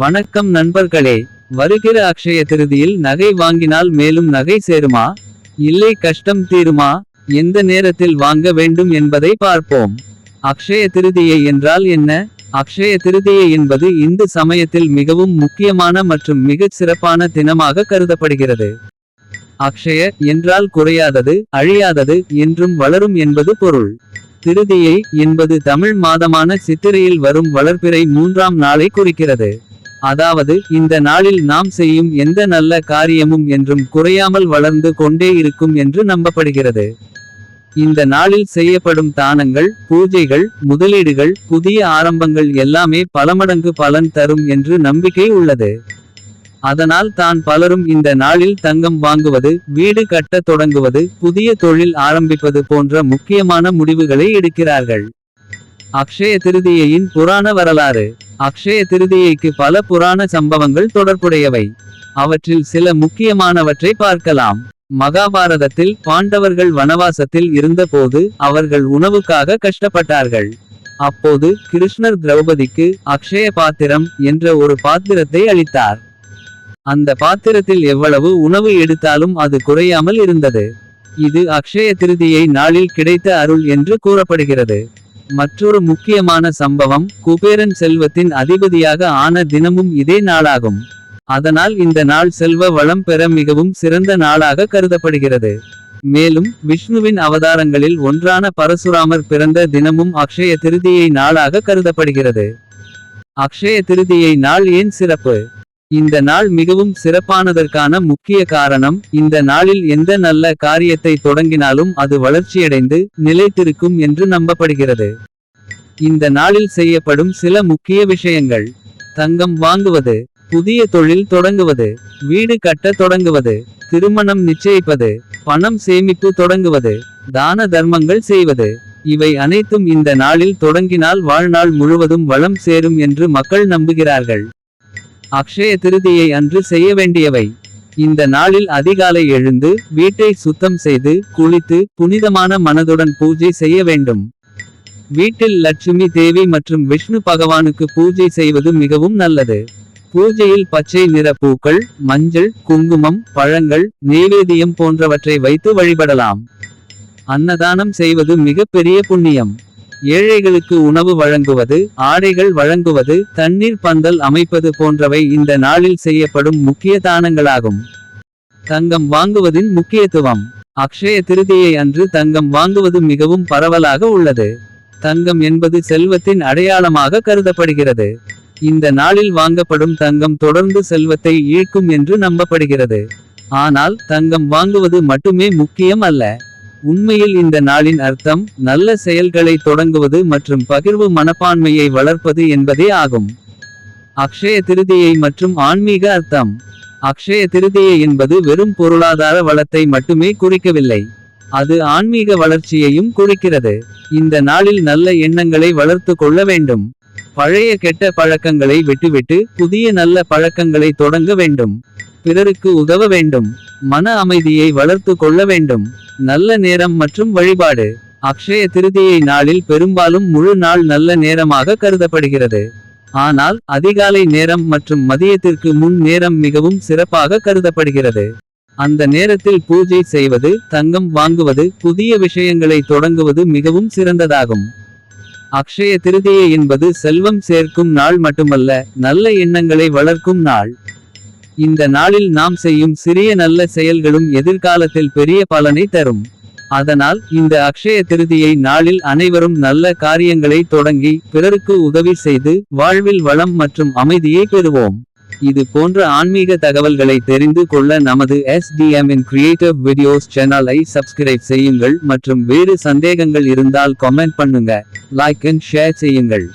வணக்கம் நண்பர்களே. வருகிற அக்ஷய திருதியில் நகை வாங்கினால் மேலும் நகை சேருமா, இல்லை கஷ்டம் தீருமா? எந்த நேரத்தில் வாங்க வேண்டும் என்பதை பார்ப்போம். அக்ஷய திருதியை என்றால் என்ன? அக்ஷய திருதியை என்பது இந்து சமயத்தில் மிகவும் முக்கியமான மற்றும் மிகச் சிறப்பான தினமாக கருதப்படுகிறது. அக்ஷய என்றால் குறையாதது, அழியாதது என்றும் வளரும் என்பது பொருள். திருதியை என்பது தமிழ் மாதமான சித்திரையில் வரும் வளர்பிறை 3ஆம் நாளை குறிக்கிறது. அதாவது இந்த நாளில் நாம் செய்யும் எந்த நல்ல காரியமும் என்றும் குறையாமல் வளர்ந்து கொண்டே இருக்கும் என்று நம்பப்படுகிறது. இந்த நாளில் செய்யப்படும் தானங்கள், பூஜைகள், முதலீடுகள், புதிய ஆரம்பங்கள் எல்லாமே பலமடங்கு பலன் தரும் என்று நம்பிக்கை உள்ளது. அதனால் தான் பலரும் இந்த நாளில் தங்கம் வாங்குவது, வீடு கட்டத் தொடங்குவது, புதிய தொழில் ஆரம்பிப்பது போன்ற முக்கியமான முடிவுகளை எடுக்கிறார்கள். அக்ஷய திருதியையின் புராண வரலாறு. அக்ஷய திருதியைக்கு பல புராண சம்பவங்கள் தொடர்புடையவை. அவற்றில் சில முக்கியமானவற்றை பார்க்கலாம். மகாபாரதத்தில் பாண்டவர்கள் வனவாசத்தில் இருந்தபோது அவர்கள் உணவுக்காக கஷ்டப்பட்டார்கள். அப்போது கிருஷ்ணர் திரௌபதிக்கு அக்ஷய பாத்திரம் என்ற ஒரு பாத்திரத்தை அளித்தார். அந்த பாத்திரத்தில் எவ்வளவு உணவு எடுத்தாலும் அது குறையாமல் இருந்தது. இது அக்ஷய திருதியை நாளில் கிடைத்த அருள் என்று கூறப்படுகிறது. மற்றொரு முக்கியமான சம்பவம், குபேரன் செல்வத்தின் அதிபதியாக ஆன தினமும் இதே நாளாகும். அதனால் இந்த நாள் செல்வ வளம் பெற மிகவும் சிறந்த நாளாக கருதப்படுகிறது. மேலும் விஷ்ணுவின் அவதாரங்களில் ஒன்றான பரசுராமர் பிறந்த தினமும் அக்ஷய திருதியை நாளாக கருதப்படுகிறது. அக்ஷய திருதியை நாள் ஏன் சிறப்பு? இந்த நாள் மிகவும் சிறப்பானதற்கான முக்கிய காரணம், இந்த நாளில் எந்த நல்ல காரியத்தை தொடங்கினாலும் அது வளர்ச்சியடைந்து நிலைத்திருக்கும் என்று நம்பப்படுகிறது. இந்த நாளில் செய்யப்படும் சில முக்கிய விஷயங்கள்: தங்கம் வாங்குவது, புதிய தொழில் தொடங்குவது, வீடு கட்ட தொடங்குவது, திருமணம் நிச்சயிப்பது, பணம் சேமிப்பு தொடங்குவது, தான தர்மங்கள் செய்வது. இவை அனைத்தும் இந்த நாளில் தொடங்கினால் வாழ்நாள் முழுவதும் வளம் சேரும் என்று மக்கள் நம்புகிறார்கள். அக்ஷய திருதியை அன்று செய்ய வேண்டியவை: இந்த நாளில் அதிகாலை எழுந்து வீட்டை சுத்தம் செய்து குளித்து புனிதமான மனதுடன் பூஜை செய்ய வேண்டும். வீட்டில் லட்சுமி தேவி மற்றும் விஷ்ணு பகவானுக்கு பூஜை செய்வது மிகவும் நல்லது. பூஜையில் பச்சை நிற பூக்கள், மஞ்சள், குங்குமம், பழங்கள், நெய்வேத்தியம் போன்றவற்றை வைத்து வழிபடலாம். அன்னதானம் செய்வது மிகப்பெரிய புண்ணியம். ஏழைகளுக்கு உணவு வழங்குவது, ஆடைகள் வழங்குவது, தண்ணீர் பந்தல் அமைப்பது போன்றவை இந்த நாளில் செய்யப்படும் முக்கிய தானங்களாகும். தங்கம் வாங்குவதின் முக்கியத்துவம். அக்ஷய திருதியை அன்று தங்கம் வாங்குவது மிகவும் பரவலாக உள்ளது. தங்கம் என்பது செல்வத்தின் அடையாளமாக கருதப்படுகிறது. இந்த நாளில் வாங்கப்படும் தங்கம் தொடர்ந்து செல்வத்தை ஈர்க்கும் என்று நம்பப்படுகிறது. ஆனால் தங்கம் வாங்குவது மட்டுமே முக்கியம் அல்ல. உண்மையில் இந்த நாளின் அர்த்தம் நல்ல செயல்களை தொடங்குவது மற்றும் பகிர்வு மனப்பான்மையை வளர்ப்பது என்பதே ஆகும். அக்ஷய திருதியை மற்றும் ஆன்மீக அர்த்தம். அக்ஷய திருதியை என்பது வெறும் பொருளாதார வளத்தை மட்டுமே குறிக்கவில்லை, அது ஆன்மீக வளர்ச்சியையும் குறிக்கிறது. இந்த நாளில் நல்ல எண்ணங்களை வளர்த்து கொள்ள வேண்டும். பழைய கெட்ட பழக்கங்களை விட்டுவிட்டு புதிய நல்ல பழக்கங்களை தொடங்க வேண்டும். பிறருக்கு உதவ வேண்டும். மன அமைதியை வளர்த்து கொள்ள வேண்டும். நல்ல நேரம் மற்றும் வழிபாடு. அக்ஷய திருதியை நாளில் பெரும்பாலும் முழு நாள் நல்ல நேரமாக கருதப்படுகிறது. ஆனால் அதிகாலை நேரம் மற்றும் மதியத்திற்கு முன் நேரம் மிகவும் சிறப்பாக கருதப்படுகிறது. அந்த நேரத்தில் பூஜை செய்வது, தங்கம் வாங்குவது, புதிய விஷயங்களை தொடங்குவது மிகவும் சிறந்ததாகும். அக்ஷய திருதியை என்பது செல்வம் சேர்க்கும் நாள் மட்டுமல்ல, நல்ல எண்ணங்களை வளர்க்கும் நாள். இந்த நாளில் நாம் செய்யும் சிறிய நல்ல செயல்களும் எதிர்காலத்தில் பெரிய பலனை தரும். அதனால் இந்த அக்ஷய திருதியை நாளில் அனைவரும் நல்ல காரியங்களை தொடங்கி பிறருக்கு உதவி செய்து வாழ்வில் வளம் மற்றும் அமைதியை பெறுவோம். இது போன்ற ஆன்மீக தகவல்களை தெரிந்து கொள்ள நமது SDM இன் கிரியேட்டிவ் வீடியோஸ் சேனலை சப்ஸ்கிரைப் செய்யுங்கள் மற்றும் வேறு சந்தேகங்கள் இருந்தால் கமெண்ட் பண்ணுங்க, லைக் அண்ட் ஷேர் செய்யுங்கள்.